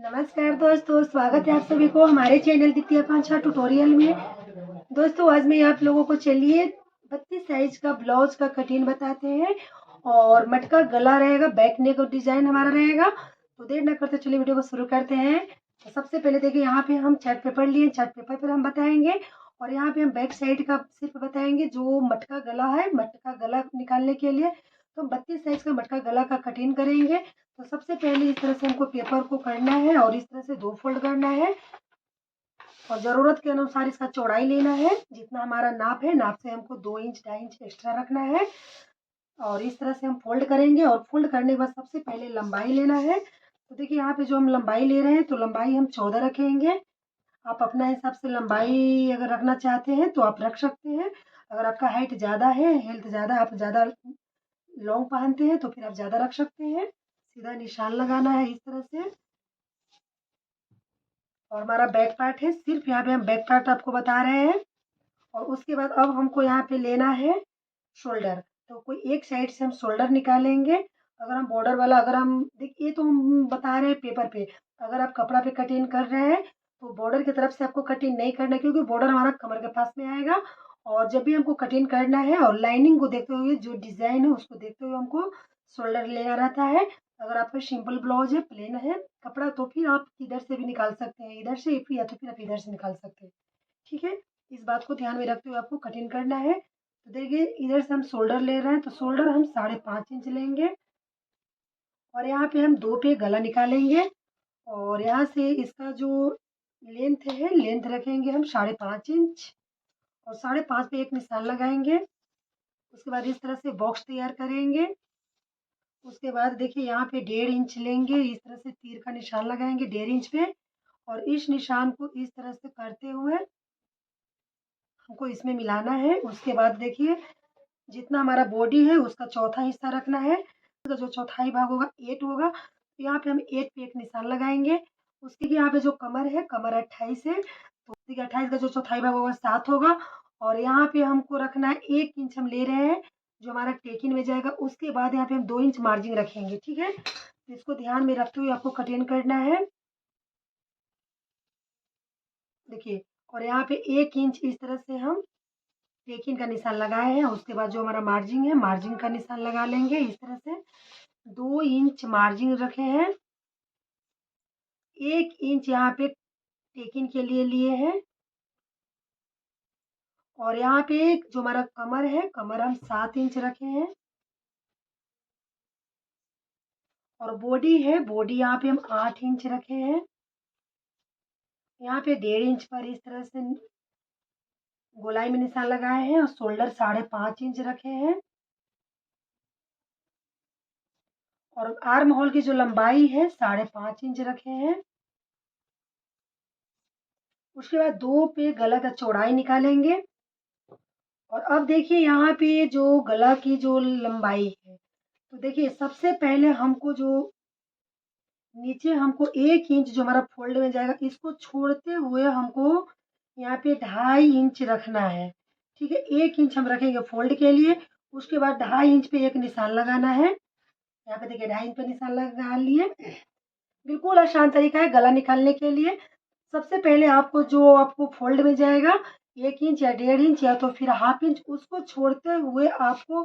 नमस्कार दोस्तों, स्वागत है आप सभी को हमारे चैनल दीप्ति आकांक्षा ट्यूटोरियल में। दोस्तों आज मैं आप लोगों को चलिए 32 साइज का ब्लाउज का कटिंग बताते हैं और मटका गला रहेगा, बैक नेक डिजाइन हमारा रहेगा। तो देर न करते चलिए वीडियो को शुरू करते हैं। तो सबसे पहले देखिए यहाँ पे हम चार्ट पेपर लिए, चार्ट पेपर पर हम बताएंगे और यहाँ पे हम बैक साइड का सिर्फ बताएंगे जो मटका गला है। मटका गला निकालने के लिए तो हम 32 साइज का मटका गला का कटिंग करेंगे। तो सबसे पहले इस तरह से हमको पेपर को करना है और इस तरह से 2 फोल्ड करना है और ज़रूरत के अनुसार इसका चौड़ाई लेना है। जितना हमारा नाप है, नाप से हमको 2 इंच 2.5 इंच एक्स्ट्रा रखना है और इस तरह से हम फोल्ड करेंगे। और फोल्ड करने के बाद सबसे पहले लंबाई लेना है। तो देखिए यहाँ पे जो हम लंबाई ले रहे हैं तो लंबाई हम 14 रखेंगे। आप अपना हिसाब से लंबाई अगर रखना चाहते हैं तो आप रख सकते हैं। अगर आपका हाइट ज़्यादा है, हेल्थ ज़्यादा, आप ज़्यादा लॉन्ग पहनते हैं तो फिर आप ज़्यादा रख सकते हैं। सीधा निशान लगाना है इस तरह से। और हमारा बैक पार्ट है, सिर्फ यहाँ पे हम बैक पार्ट आपको बता रहे हैं। और उसके बाद अब हमको यहाँ पे लेना है शोल्डर। तो कोई एक साइड से हम शोल्डर निकालेंगे। अगर हम बॉर्डर वाला, अगर हम देखिए ये तो हम बता रहे हैं पेपर पे, अगर आप कपड़ा पे कटिंग कर रहे हैं तो बॉर्डर की तरफ से आपको कटिंग नहीं करना है, क्योंकि बॉर्डर हमारा कमर के पास में आएगा। और जब भी हमको कटिंग करना है और लाइनिंग को देखते हुए, जो डिजाइन है उसको देखते हुए हमको शोल्डर लेना रहता है। अगर आपका सिंपल ब्लाउज है, प्लेन है कपड़ा, तो फिर आप इधर से भी निकाल सकते हैं, इधर से, या तो फिर आप इधर से निकाल सकते हैं। ठीक है, इस बात को ध्यान में रखते हुए आपको कटिंग करना है। तो देखिए इधर से हम शोल्डर ले रहे हैं तो शोल्डर हम 5.5 इंच लेंगे और यहाँ पे हम 2 पे गला निकालेंगे और यहाँ से इसका जो लेंथ है, लेंथ रखेंगे हम 5.5 इंच और 5.5 पे एक निशान लगाएंगे। उसके बाद इस तरह से बॉक्स तैयार करेंगे। उसके बाद देखिए यहाँ पे 1.5 इंच लेंगे, इस तरह से तीर का निशान लगाएंगे 1.5 इंच पे और इस निशान को इस तरह से करते हुए हमको इसमें मिलाना है। उसके बाद देखिए जितना हमारा बॉडी है उसका चौथा हिस्सा रखना है। उसका जो चौथाई भाग होगा 8 होगा, तो यहाँ पे हम 8 पे एक निशान लगाएंगे। उसके यहाँ पे जो कमर है, कमर 28 है, तो उसके 28 का जो चौथाई भाग होगा 7 होगा। और यहाँ पे हमको रखना है 1 इंच हम ले रहे हैं जो हमारा टेकिन में जाएगा। उसके बाद यहाँ पे हम 2 इंच मार्जिन रखेंगे। ठीक है, तो इसको ध्यान में रखते हुए आपको कटिंग करना है। देखिए, और यहाँ पे 1 इंच इस तरह से हम टेकिन का निशान लगाए हैं। उसके बाद जो हमारा मार्जिन है, मार्जिन का निशान लगा लेंगे इस तरह से। 2 इंच मार्जिन रखे हैं, 1 इंच यहाँ पे टेकिन के लिए लिए हैं और यहाँ पे जो हमारा कमर है, कमर हम 7 इंच रखे हैं और बॉडी है, बॉडी यहाँ पे हम 8 इंच रखे हैं। यहाँ पे 1.5 इंच पर इस तरह से गोलाई में निशान लगाए हैं और शोल्डर 5.5 इंच रखे हैं। और आर्म होल की जो लंबाई है 5.5 इंच रखे हैं। उसके बाद 2 पे गला का चौड़ाई निकालेंगे। और अब देखिए यहाँ पे जो गला की जो लंबाई है, तो देखिए सबसे पहले हमको जो नीचे हमको 1 इंच जो हमारा फोल्ड में जाएगा, इसको छोड़ते हुए हमको यहाँ पे 2.5 इंच रखना है। ठीक है, 1 इंच हम रखेंगे फोल्ड के लिए। उसके बाद 2.5 इंच पे एक निशान लगाना है। यहाँ पे देखिए 2.5 इंच पे निशान लगा लिए। बिल्कुल आसान तरीका है गला निकालने के लिए। सबसे पहले आपको जो आपको फोल्ड में जाएगा 1 इंच या 1.5 इंच या तो फिर हाफ इंच, उसको छोड़ते हुए आपको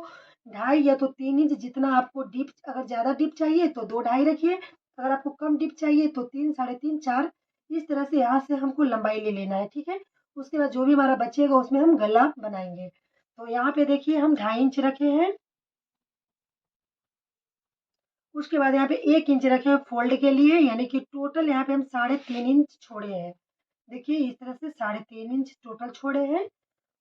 2.5 या तो 3 इंच, जितना आपको डीप, अगर ज़्यादा डीप चाहिए तो 2.5 रखिए, अगर आपको कम डीप चाहिए तो 3, 3.5, 4, इस तरह से यहाँ से हमको लंबाई ले लेना है। ठीक है, उसके बाद जो भी हमारा बचेगा उसमें हम गला बनाएंगे। तो यहाँ पे देखिए हम 2.5 इंच रखे हैं। उसके बाद यहाँ पे 1 इंच रखे हैं फोल्ड के लिए, यानी कि टोटल यहाँ पे हम 3.5 इंच छोड़े हैं। देखिए इस तरह से 3.5 इंच टोटल छोड़े हैं।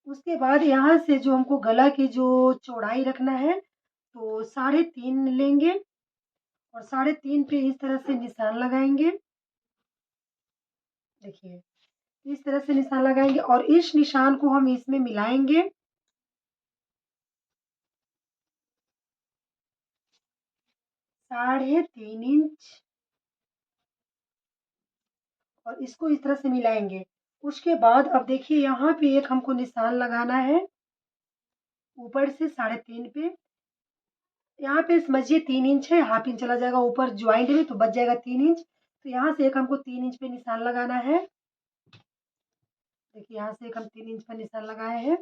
उसके बाद यहाँ से जो हमको गला की जो चौड़ाई रखना है, तो 3.5 लेंगे और 3.5 पे इस तरह से निशान लगाएंगे। देखिए इस तरह से निशान लगाएंगे और इस निशान को हम इसमें मिलाएंगे। 3.5 इंच और इसको इस तरह से मिलाएंगे। उसके बाद अब देखिए यहाँ पे एक हमको निशान लगाना है ऊपर से 3.5 पे। यहाँ पे समझिए 3 इंच है, हाफ इंच चला जाएगा ऊपर ज्वाइंट में तो बच जाएगा 3 इंच। तो यहाँ से एक हमको 3 इंच पे निशान लगाना है। देखिए यहाँ से एक हम 3 इंच पे निशान लगाए हैं।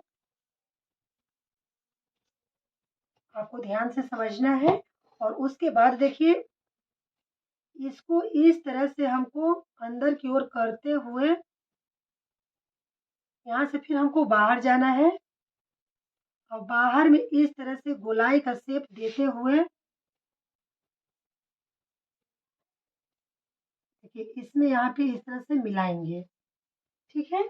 आपको ध्यान से समझना है। और उसके बाद देखिए इसको इस तरह से हमको अंदर की ओर करते हुए यहाँ से फिर हमको बाहर जाना है और बाहर में इस तरह से गोलाई का शेप देते हुए देखिए इसमें यहाँ पे इस तरह से मिलाएंगे। ठीक है,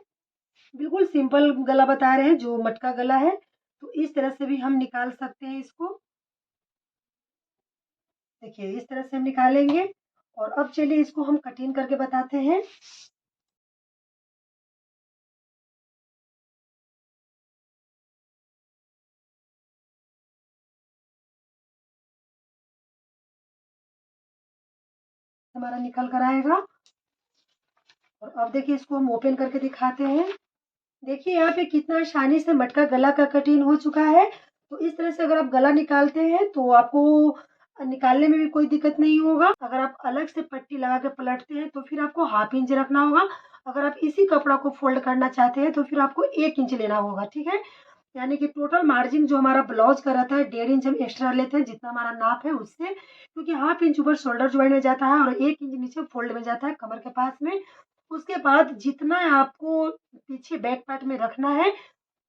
बिल्कुल सिंपल गला बता रहे हैं जो मटका गला है। तो इस तरह से भी हम निकाल सकते हैं इसको। देखिए इस तरह से हम निकालेंगे। और अब चलिए इसको हम कटिंग करके बताते हैं। हमारा निकल कर आएगा। और अब देखिए इसको हम ओपन करके दिखाते हैं। देखिए यहाँ पे कितना आसानी से मटका गला का कटिंग हो चुका है। तो इस तरह से अगर आप गला निकालते हैं तो आपको निकालने में भी कोई दिक्कत नहीं होगा। अगर आप अलग से पट्टी लगा के पलटते हैं तो फिर आपको 1/2 इंच रखना होगा। अगर आप इसी कपड़ा को फोल्ड करना चाहते हैं तो फिर आपको 1 इंच लेना होगा। ठीक है, यानी कि टोटल मार्जिन जो हमारा ब्लाउज का रहता है 1.5 इंच हम एक्स्ट्रा लेते हैं जितना हमारा नाप है उससे, क्योंकि 1/2 इंच ऊपर शोल्डर ज्वाइंट में जाता है और 1 इंच नीचे फोल्ड में जाता है कमर के पास में। उसके बाद जितना आपको पीछे बैक पार्ट में रखना है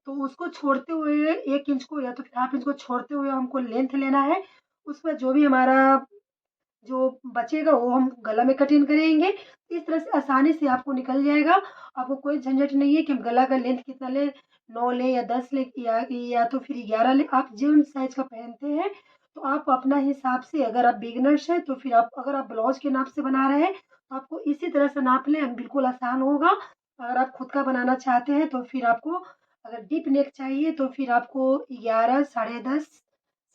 तो उसको छोड़ते हुए 1 इंच को या तो फिर 1/2 इंच को छोड़ते हुए हमको लेंथ लेना है। उसमें जो भी हमारा जो बचेगा वो हम गला में कटिंग करेंगे। इस तरह से आसानी से आपको निकल जाएगा। आपको कोई झंझट नहीं है कि हम गला का लेंथ कितना लें, 9 लें या 10 लें या तो फिर 11 लें। आप जिन साइज़ का पहनते हैं तो आप अपना हिसाब से, अगर आप बिगिनर्स हैं तो फिर आप अगर आप ब्लाउज के नाप से बना रहे हैं तो आपको इसी तरह से नाप लें, बिल्कुल आसान होगा। अगर आप खुद का बनाना चाहते हैं तो फिर आपको अगर डीप नेक चाहिए तो फिर आपको 11, साढ़े 10,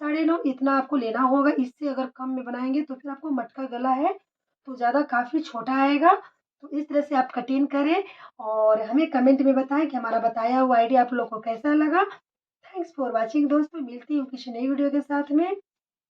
साढ़े 9 इतना आपको लेना होगा। इससे अगर कम में बनाएँगे तो फिर आपको मटका गला है तो ज़्यादा काफ़ी छोटा आएगा। तो इस तरह से आप कटिंग करें और हमें कमेंट में बताएँ कि हमारा बताया हुआ आइडिया आप लोग को कैसा लगा। थैंक्स फॉर वॉचिंग दोस्तों, मिलती हूँ किसी नई वीडियो के साथ में।